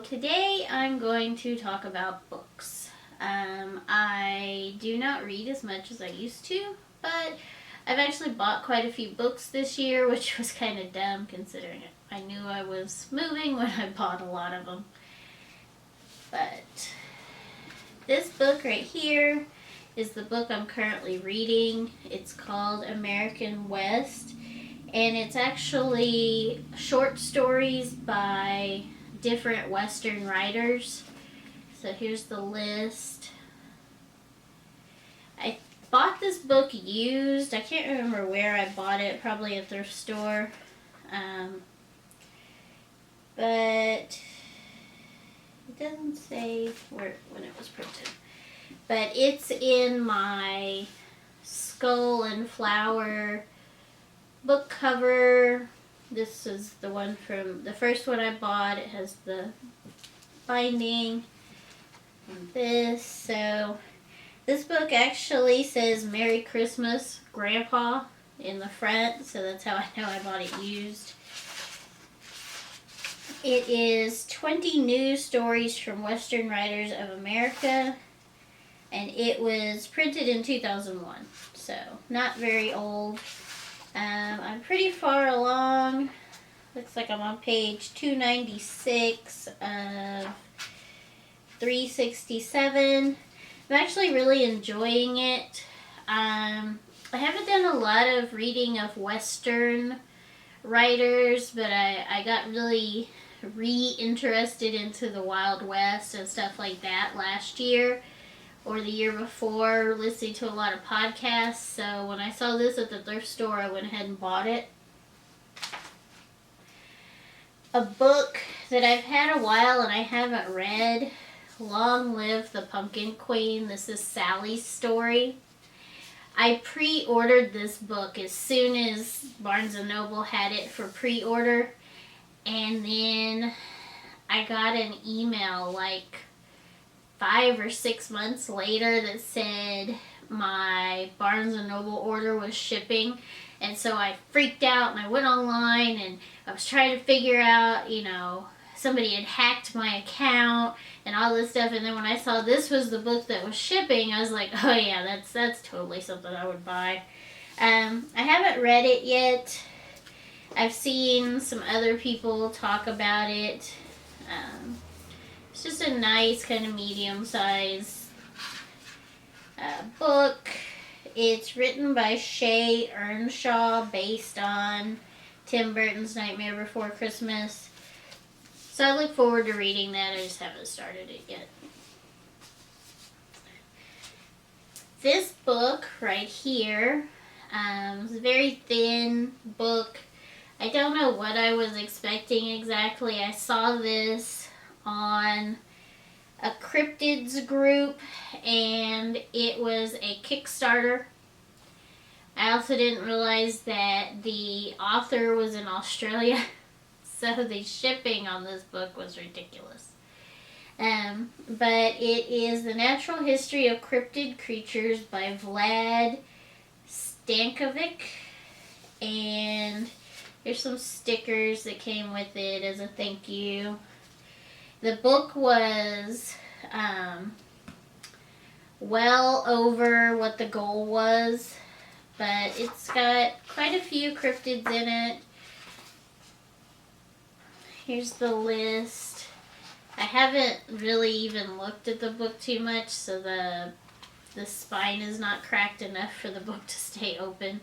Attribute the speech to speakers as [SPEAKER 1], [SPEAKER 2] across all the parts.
[SPEAKER 1] today I'm going to talk about books. I do not read as much as I used to, but I've actually bought quite a few books this year, which was kind of dumb considering it. I knew I was moving when I bought a lot of them. But this book right here is the book I'm currently reading. It's called American West, and it's actually short stories by different Western writers. So here's the list. I bought this book used. I can't remember where I bought it, probably a thrift store. But it doesn't say when it was printed. But it's in my Skull and Flower book cover. This is the one from the first one I bought. It has the binding and this. So this book actually says Merry Christmas, Grandpa in the front. So that's how I know I bought it used. It is 20 news stories from Western writers of America. And it was printed in 2001. So not very old. I'm pretty far along. Looks like I'm on page 296 of 367. I'm actually really enjoying it. I haven't done a lot of reading of Western writers, but I got really re-interested into the Wild West and stuff like that last year or the year before, listening to a lot of podcasts. So when I saw this at the thrift store, I went ahead and bought it. A book that I've had a while and I haven't read, Long Live the Pumpkin Queen. This is Sally's story. I pre-ordered this book as soon as Barnes & Noble had it for pre-order. And then I got an email like 5 or 6 months later that said my Barnes & Noble order was shipping. And so I freaked out and I went online and I was trying to figure out, somebody had hacked my account and all this stuff. And then when I saw this was the book that was shipping, I was like, oh yeah, that's totally something I would buy. I haven't read it yet. I've seen some other people talk about it. It's just a nice kind of medium-sized book. It's written by Shay Earnshaw, based on Tim Burton's Nightmare Before Christmas. So I look forward to reading that. I just haven't started it yet. This book right here is a very thin book. I don't know what I was expecting exactly. I saw this on a Cryptids group and it was a Kickstarter. I also didn't realize that the author was in Australia, so the shipping on this book was ridiculous. But it is The Natural History of Cryptid Creatures by Vlad Stankovic, and here's some stickers that came with it as a thank you. The book was well over what the goal was, but it's got quite a few cryptids in it. Here's the list. I haven't really even looked at the book too much, so the spine is not cracked enough for the book to stay open.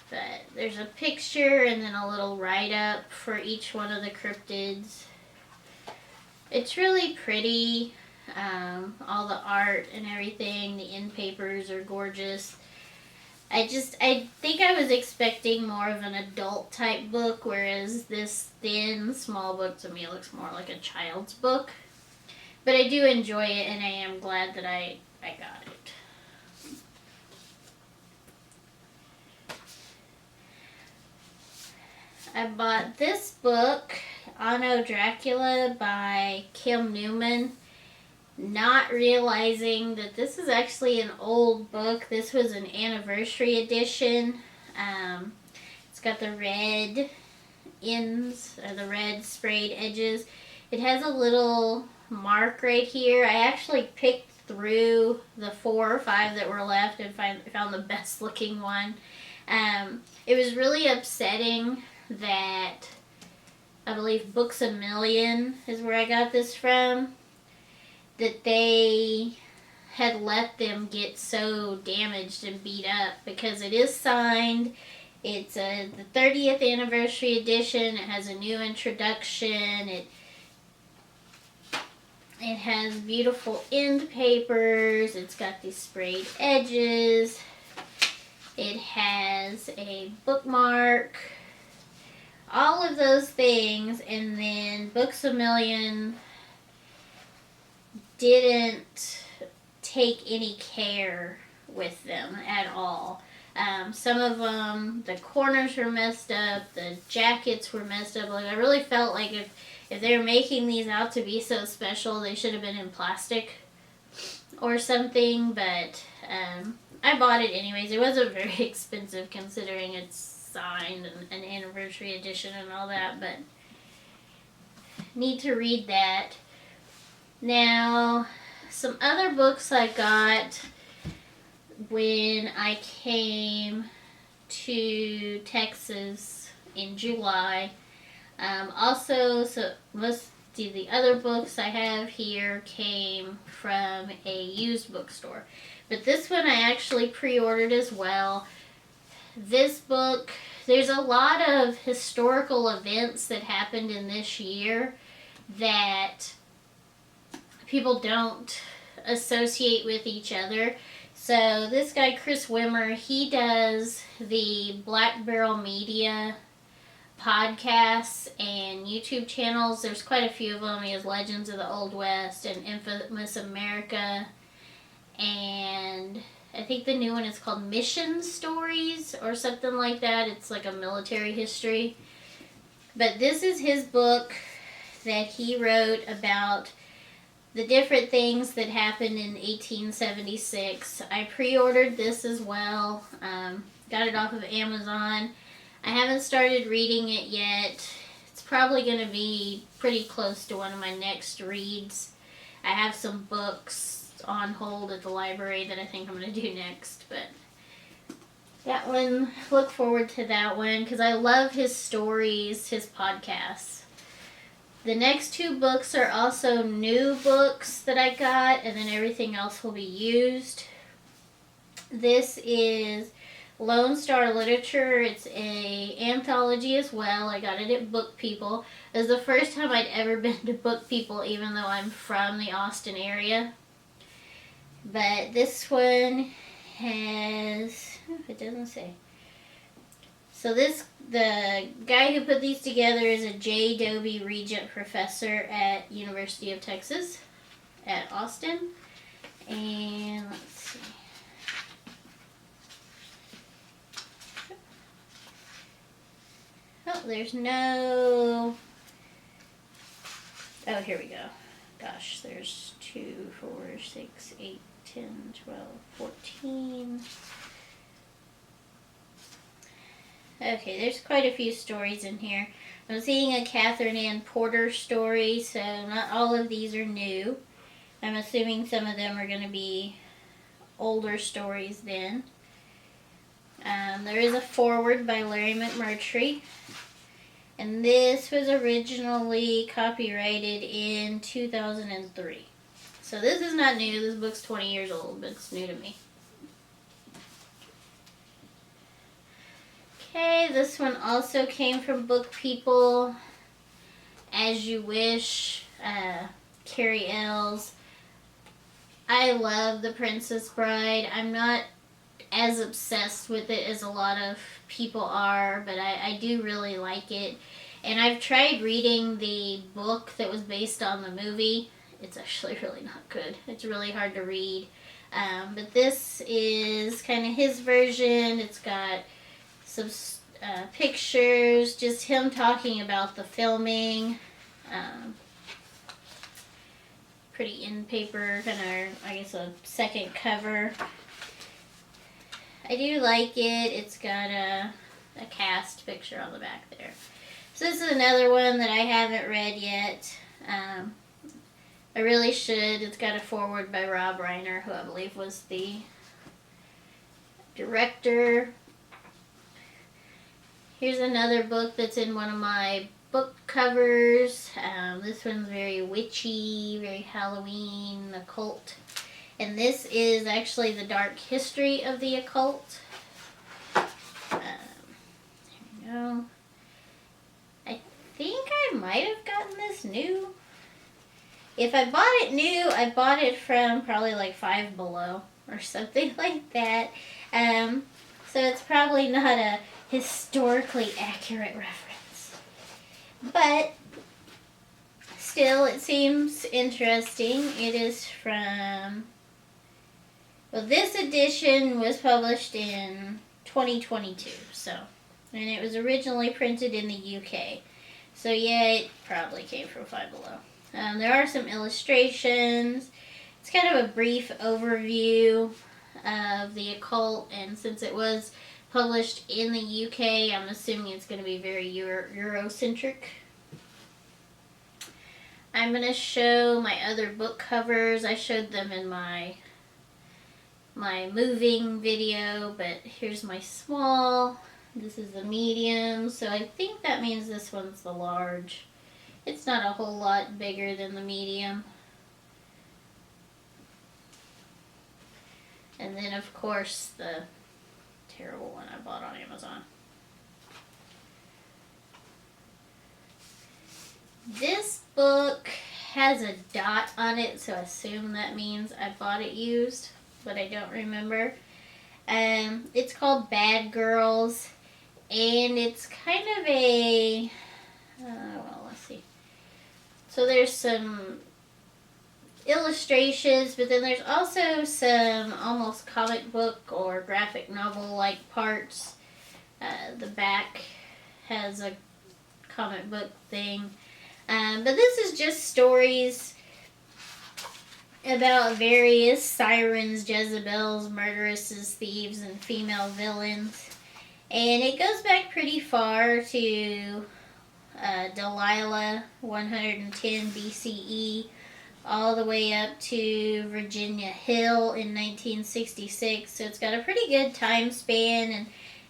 [SPEAKER 1] But there's a picture and then a little write-up for each one of the cryptids. It's really pretty. All the art and everything, the end papers are gorgeous. I think I was expecting more of an adult type book, whereas this thin, small book to me looks more like a child's book. But I do enjoy it, and I am glad that I got it. I bought this book, Anno Dracula by Kim Newman, not realizing that this is actually an old book. This was an anniversary edition. It's got the red ends, or the red sprayed edges. It has a little mark right here. I actually picked through the 4 or 5 that were left and found the best looking one. It was really upsetting that I believe Books A Million is where I got this from, that they had let them get so damaged and beat up, because it is signed. It's the 30th anniversary edition. It has a new introduction. It has beautiful end papers. It's got these sprayed edges. It has a bookmark. All of those things, and then Books A Million didn't take any care with them at all. Some of them, the corners were messed up, the jackets were messed up. Like, I really felt like if they were making these out to be so special, they should have been in plastic or something, but I bought it anyways. It wasn't very expensive considering it's signed and an anniversary edition and all that, but need to read that. Now, some other books I got when I came to Texas in July. Also, so most of the other books I have here came from a used bookstore. But this one I actually pre-ordered as well. This book, there's a lot of historical events that happened in this year that people don't associate with each other. So this guy, Chris Wimmer, he does the Black Barrel Media podcasts and YouTube channels. There's quite a few of them. He has Legends of the Old West and Infamous America, and I think the new one is called Mission Stories or something like that. It's like a military history. But this is his book that he wrote about the different things that happened in 1876. I pre-ordered this as well. Got it off of Amazon. I haven't started reading it yet. It's probably going to be pretty close to one of my next reads. I have some books on hold at the library that I think I'm going to do next, but that one, look forward to that one because I love his stories, his podcasts. The next 2 books are also new books that I got, and then everything else will be used. This is Lone Star Literature. It's a anthology as well. I got it at Book People. It was the first time I'd ever been to Book People, even though I'm from the Austin area. But this one has, it doesn't say. So the guy who put these together is a J. Dobie Regent Professor at University of Texas at Austin. And let's see. Oh, there's no... Oh, here we go. Gosh, there's 2, 4, 6, 8, 10, 12, 14... Okay, there's quite a few stories in here. I'm seeing a Catherine Ann Porter story, so not all of these are new. I'm assuming some of them are going to be older stories then. There is a foreword by Larry McMurtry. And this was originally copyrighted in 2003. So this is not new. This book's 20 years old, but it's new to me. Okay, this one also came from Book People. As You Wish, Carrie Ells. I love The Princess Bride. I'm not as obsessed with it as a lot of people are, but I do really like it. And I've tried reading the book that was based on the movie. It's actually really not good. It's really hard to read. But this is kind of his version. It's got some pictures, just him talking about the filming. Pretty in paper, kind of, I guess, a second cover. I do like it. It's got a cast picture on the back there. So this is another one that I haven't read yet. Um, I really should. It's got a foreword by Rob Reiner, who I believe was the director. Here's another book that's in one of my book covers. This one's very witchy, very Halloween, occult. And this is actually the dark history of the occult. Here we go. I think I might have gotten this new. If I bought it new, I bought it from probably like Five Below or something like that. So it's probably not a historically accurate reference. But still, it seems interesting. It is from... Well, this edition was published in 2022, and it was originally printed in the UK. So yeah, it probably came from Five Below. There are some illustrations. It's kind of a brief overview of the occult, and since it was published in the UK, I'm assuming it's going to be very Eurocentric. I'm going to show my other book covers. I showed them in my moving video, but here's my small. This is the medium, so I think that means this one's the large. It's not a whole lot bigger than the medium. And then, of course, the terrible one I bought on Amazon. This book has a dot on it, so I assume that means I bought it used, but I don't remember. It's called Bad Girls, and it's kind of a... well, let's see. So there's some illustrations, but then there's also some almost comic book or graphic novel-like parts. The back has a comic book thing. But this is just stories about various sirens, Jezebels, murderesses, thieves, and female villains. And it goes back pretty far to Delilah, 110 BCE, all the way up to Virginia Hill in 1966. So it's got a pretty good time span and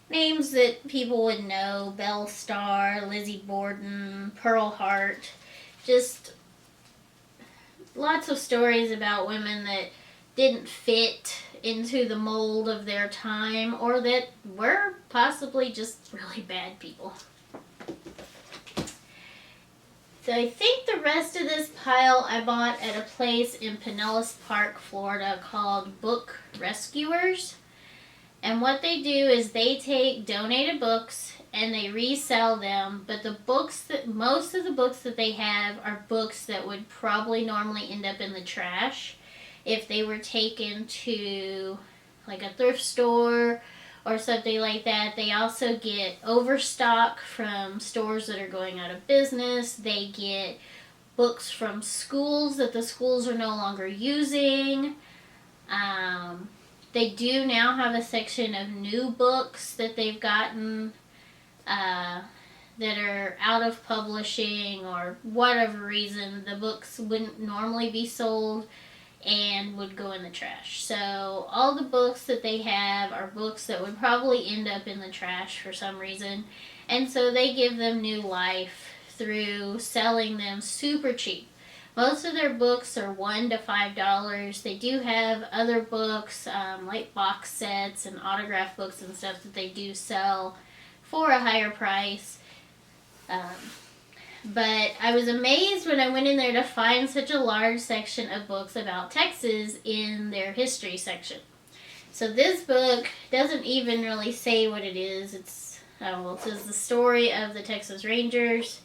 [SPEAKER 1] names that people would know: Belle Starr, Lizzie Borden, Pearl Hart. Just lots of stories about women that didn't fit into the mold of their time, or that were possibly just really bad people. So I think the rest of this pile I bought at a place in Pinellas Park, Florida called Book Rescuers. And what they do is they take donated books and they resell them, but most of the books that they have are books that would probably normally end up in the trash if they were taken to like a thrift store or something like that. They also get overstock from stores that are going out of business. They get books from schools that the schools are no longer using. They do now have a section of new books that they've gotten that are out of publishing or whatever reason. The books wouldn't normally be sold and would go in the trash. So all the books that they have are books that would probably end up in the trash for some reason. And so they give them new life through selling them super cheap. Most of their books are $1 to $5. They do have other books, like box sets and autograph books and stuff that they do sell for a higher price. But I was amazed when I went in there to find such a large section of books about Texas in their history section. So this book doesn't even really say what it is. It says the story of the Texas Rangers.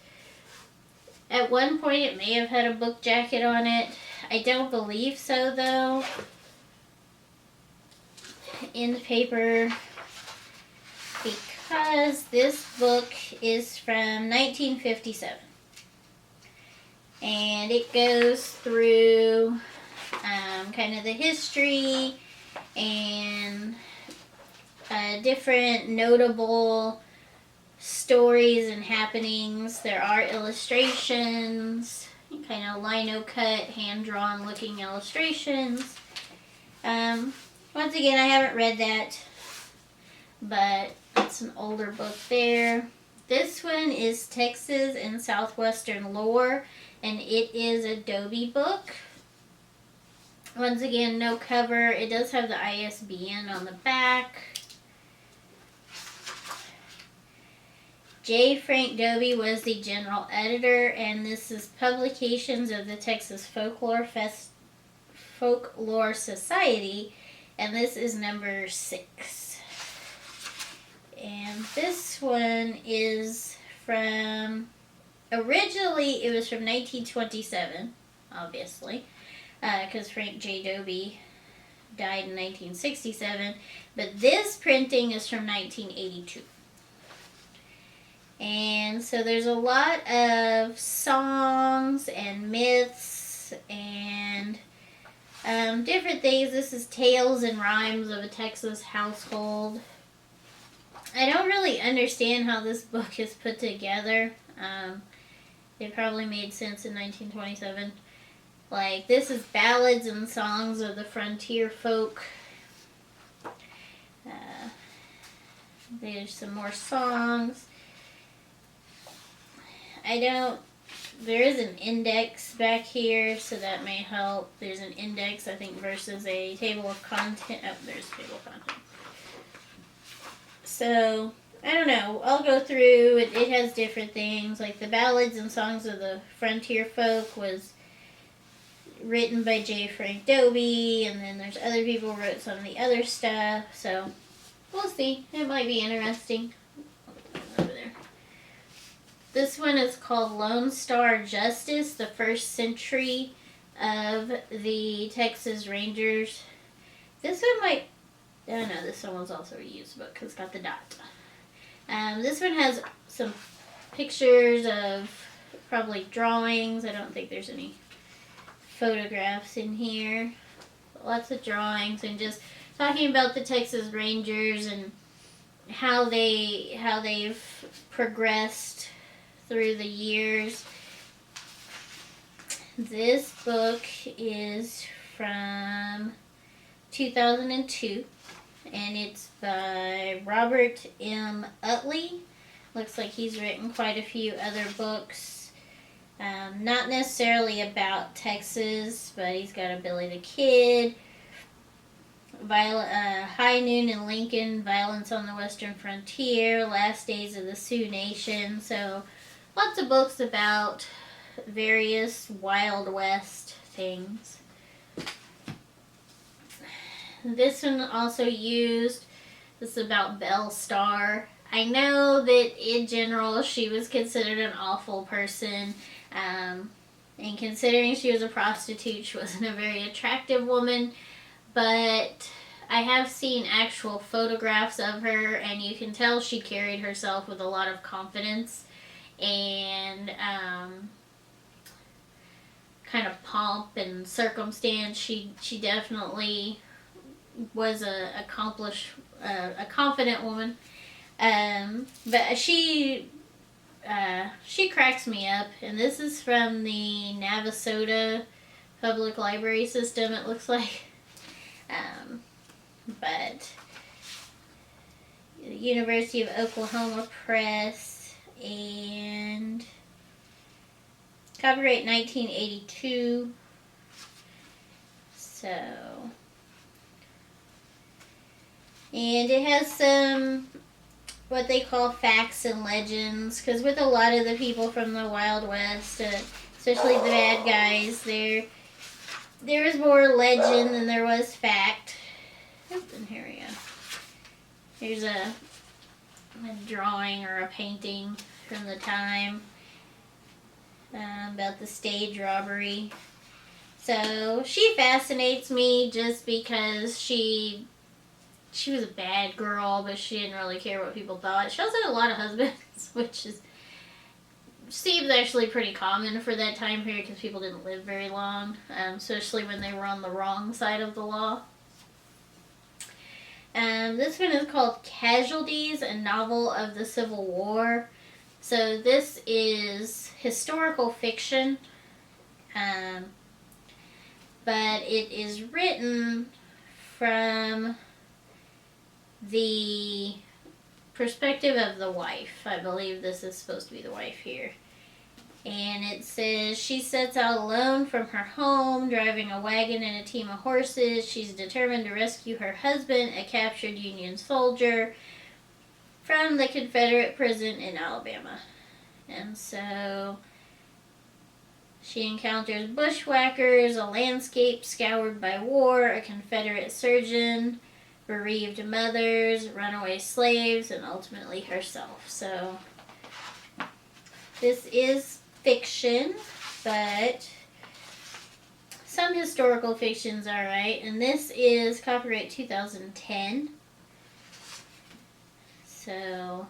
[SPEAKER 1] At one point it may have had a book jacket on it. I don't believe so though. In paper, because this book is from 1957. And it goes through kind of the history and different notable stories and happenings. There are illustrations. You kind lino cut, hand-drawn looking illustrations. Once again, I haven't read that, but it's an older book there. This one is Texas and Southwestern Lore, and it is a Adobe book. Once again, no cover. It does have the ISBN on the back. J. Frank Dobie was the general editor, and this is Publications of the Texas Folklore Society, and this is number 6. And this one is from, originally it was from 1927, obviously, because Frank J. Dobie died in 1967, but this printing is from 1982. And so there's a lot of songs and myths and different things. This is Tales and Rhymes of a Texas Household. I don't really understand how this book is put together. It probably made sense in 1927. Like, this is Ballads and Songs of the Frontier Folk. There's some more songs. There is an index back here, so that may help. There's an index, I think, versus a table of content. Oh, there's a table of content. So, I don't know. I'll go through. It has different things. Like, the Ballads and Songs of the Frontier Folk was written by J. Frank Dobie, and then there's other people who wrote some of the other stuff. So, we'll see. It might be interesting. Over there. This one is called Lone Star Justice, the first century of the Texas Rangers. This one might... Oh no, this one was also a used book because it's got the dot. This one has some pictures of probably drawings. I don't think there's any photographs in here. Lots of drawings and just talking about the Texas Rangers and how they've progressed through the years. This book is from 2002. And it's by Robert M. Utley. Looks like he's written quite a few other books. Not necessarily about Texas, but he's got a Billy the Kid, High Noon in Lincoln, Violence on the Western Frontier, Last Days of the Sioux Nation. So lots of books about various Wild West things. This one also used. This is about Belle Starr. I know that in general she was considered an awful person. And considering she was a prostitute, she wasn't a very attractive woman. But I have seen actual photographs of her, and you can tell she carried herself with a lot of confidence and kind of pomp and circumstance. She definitely was a confident woman, but she cracks me up. And this is from the Navasota Public Library System, it looks like, but the University of Oklahoma Press, and copyright 1982. So. And it has some, what they call facts and legends, because with a lot of the people from the Wild West, especially the bad guys, there was more legend than there was fact. And here we go. Here's a drawing or a painting from the time about the stage robbery. So she fascinates me just because she was a bad girl, but she didn't really care what people thought. She also had a lot of husbands, which seems actually pretty common for that time period because people didn't live very long, especially when they were on the wrong side of the law. This one is called Casualties, a novel of the Civil War. So this is historical fiction. Um, but it is written from the perspective of the wife. I believe this is supposed to be the wife here. And it says, she sets out alone from her home, driving a wagon and a team of horses. She's determined to rescue her husband, a captured Union soldier, from the Confederate prison in Alabama. And so she encounters bushwhackers, a landscape scoured by war, a Confederate surgeon, bereaved mothers, runaway slaves, and ultimately herself. So this is fiction, but some historical fiction's alright. And this is copyright 2010. So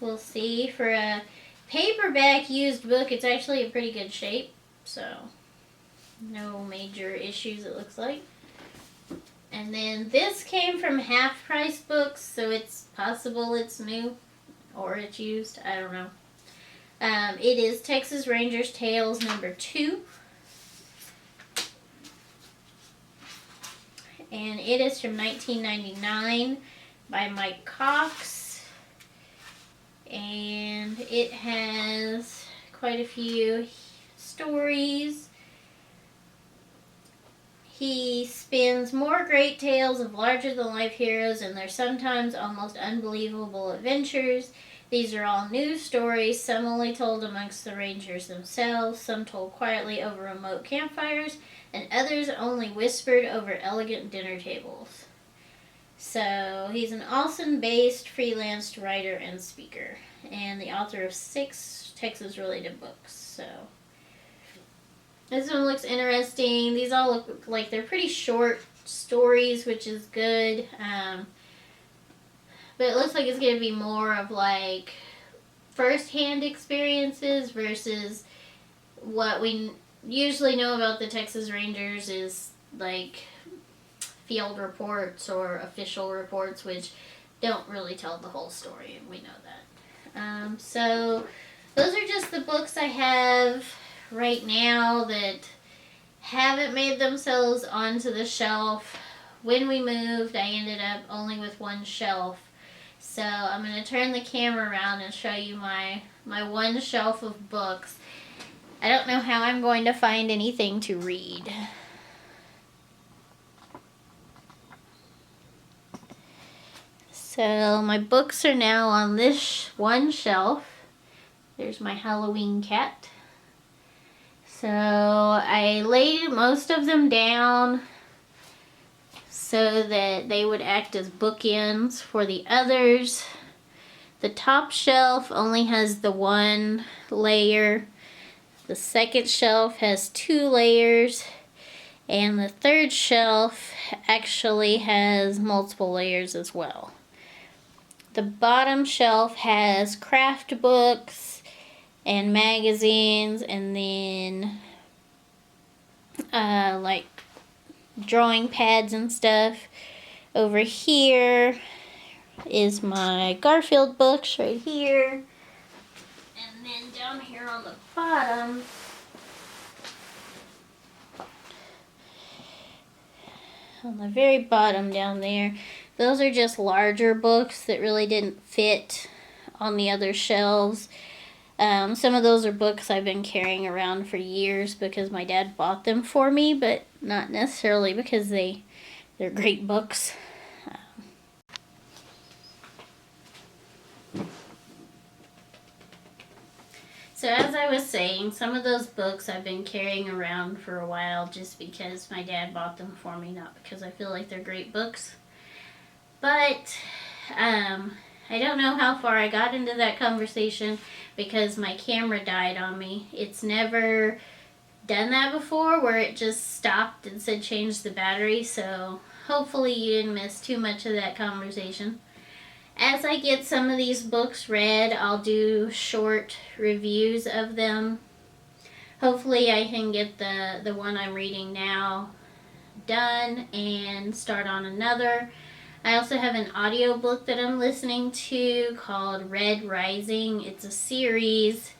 [SPEAKER 1] we'll see. For a paperback used book, it's actually in pretty good shape. So no major issues, it looks like. And then this came from Half Price Books, so it's possible it's new or it's used. I don't know. It is Texas Rangers Tales #2. And it is from 1999 by Mike Cox. And it has quite a few stories. He spins more great tales of larger-than-life heroes and their sometimes almost unbelievable adventures. These are all new stories, some only told amongst the Rangers themselves, some told quietly over remote campfires, and others only whispered over elegant dinner tables. So he's an Austin-based freelance writer and speaker, and the author of 6 Texas-related books. So this one looks interesting. These all look like they're pretty short stories, which is good. But it looks like it's going to be more of like first-hand experiences versus what we usually know about the Texas Rangers is like field reports or official reports, which don't really tell the whole story, and we know that. So those are just the books I have right now that haven't made themselves onto the shelf. When we moved, I ended up only with one shelf. So I'm going to turn the camera around and show you my one shelf of books. I don't know how I'm going to find anything to read. So my books are now on this one shelf. There's my Halloween cat. So I laid most of them down so that they would act as bookends for the others. The top shelf only has the one layer. The second shelf has 2 layers. And the third shelf actually has multiple layers as well. The bottom shelf has craft books and magazines, and then like drawing pads and stuff. Over here is my Garfield books right here. And then down here on the bottom, on the very bottom down there, those are just larger books that really didn't fit on the other shelves. Some of those are books I've been carrying around for years because my dad bought them for me, but not necessarily because they're great books. So as I was saying, some of those books I've been carrying around for a while just because my dad bought them for me, not because I feel like they're great books. But I don't know how far I got into that conversation because my camera died on me. It's never done that before where it just stopped and said change the battery, so hopefully you didn't miss too much of that conversation. As I get some of these books read, I'll do short reviews of them. Hopefully I can get the one I'm reading now done and start on another. I also have an audiobook that I'm listening to called Red Rising. It's a series,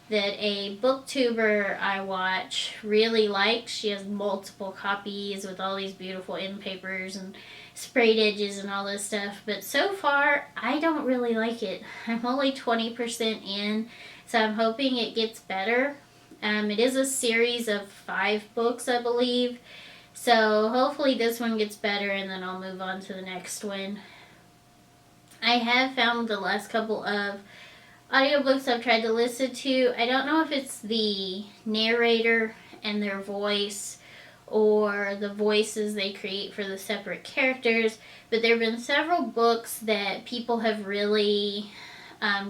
[SPEAKER 1] that a booktuber I watch really likes. She has multiple copies with all these beautiful end papers and sprayed edges and all this stuff. But so far, I don't really like it. I'm only 20% in, so I'm hoping it gets better. It is a series of 5 books, I believe. So hopefully this one gets better and then I'll move on to the next one. I have found the last couple of audiobooks I've tried to listen to, I don't know if it's the narrator and their voice or the voices they create for the separate characters, but there have been several books that people have really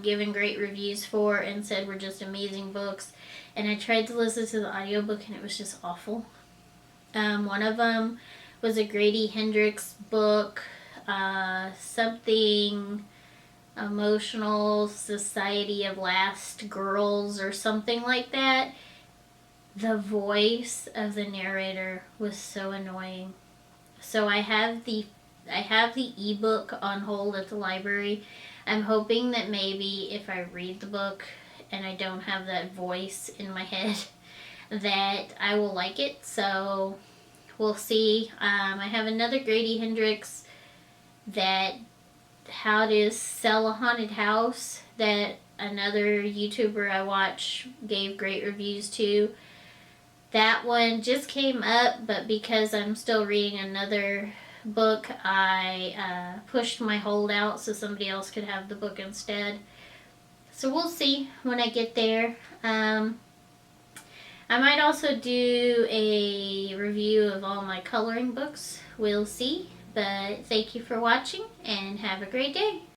[SPEAKER 1] given great reviews for and said were just amazing books. And I tried to listen to the audiobook and it was just awful. One of them was a Grady Hendrix book, something Emotional Society of Last Girls or something like that. The voice of the narrator was so annoying. So I have the ebook on hold at the library. I'm hoping that maybe if I read the book and I don't have that voice in my head that I will like it. So we'll see. I have another Grady Hendrix that How to Sell a Haunted House that another YouTuber I watch gave great reviews to. That one just came up, but because I'm still reading another book, I pushed my hold out so somebody else could have the book instead. So we'll see when I get there. I might also do a review of all my coloring books. We'll see. But thank you for watching and have a great day.